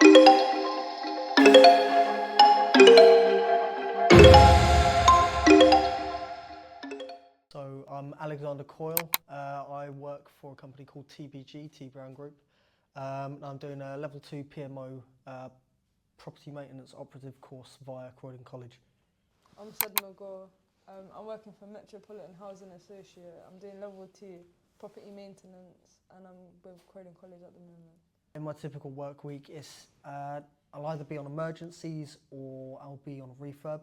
So I'm Alexander Coyle. I work for a company called TBG, T Brown Group. I'm doing a level 2 PMO property maintenance operative course via Croydon College. I'm Sedanur. I'm working for Metropolitan Housing Associate. I'm doing level 2 property maintenance and I'm with Croydon College at the moment. In my typical work week, I'll either be on emergencies or I'll be on refurb.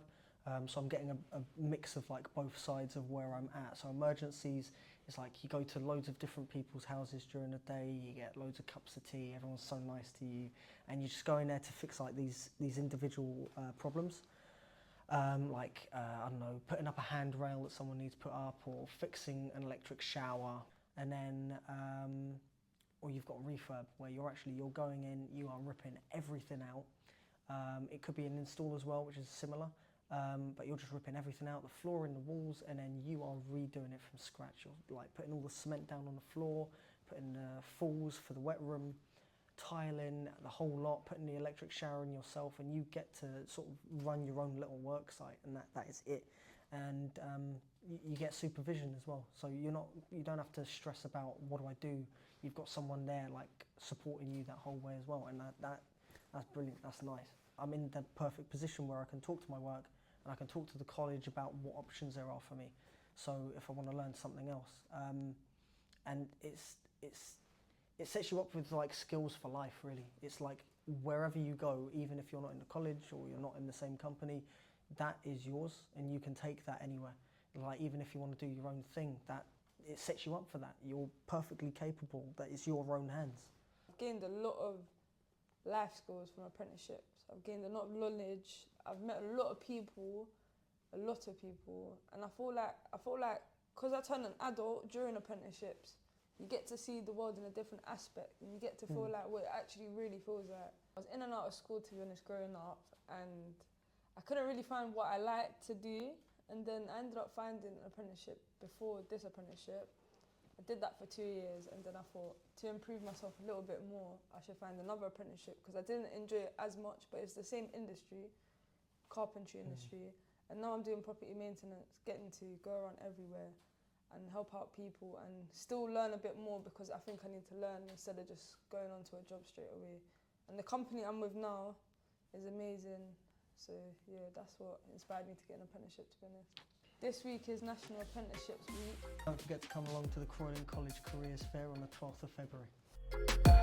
So I'm getting a mix of like both sides of where I'm at. So emergencies is like you go to loads of different people's houses during the day, you get loads of cups of tea, everyone's so nice to you, and you just go in there to fix like these individual problems. I don't know, putting up a handrail that someone needs put up, or fixing an electric shower. And then or you've got refurb where you're going in, you are ripping everything out. It could be an install as well, which is similar. But you're just ripping everything out, the floor and the walls, and then you are redoing it from scratch. You're like putting all the cement down on the floor, putting the falls for the wet room, tiling, the whole lot, putting the electric shower in yourself, and you get to sort of run your own little work site, and that is it. And you get supervision as well, so you don't have to stress about what do I do. You've got someone there like supporting you that whole way as well, and that's brilliant. That's nice. I'm in the perfect position where I can talk to my work and I can talk to the college about what options there are for me. So if I want to learn something else, and it sets you up with like skills for life, really. It's like wherever you go, even if you're not in the college or you're not in the same company, that is yours and you can take that anywhere. Like even if you want to do your own thing, that it sets you up for that. You're perfectly capable. That is your own hands. I've gained a lot of life skills from apprenticeships. I've gained a lot of knowledge. I've met a lot of people, and I feel like because I turned an adult during apprenticeships, you get to see the world in a different aspect, and you get to feel like what it actually really feels like. I was in and out of school, to be honest, growing up, and I couldn't really find what I liked to do, and then I ended up finding an apprenticeship before this apprenticeship. I did that for 2 years, and then I thought, to improve myself a little bit more, I should find another apprenticeship, because I didn't enjoy it as much, but it's the same industry, carpentry industry, and now I'm doing property maintenance, getting to go around everywhere and help out people and still learn a bit more, because I think I need to learn instead of just going on to a job straight away. And the company I'm with now is amazing, so yeah, that's what inspired me to get an apprenticeship, to be honest. This week is National Apprenticeships Week. Don't forget to come along to the Croydon College Careers Fair on the 12th of February.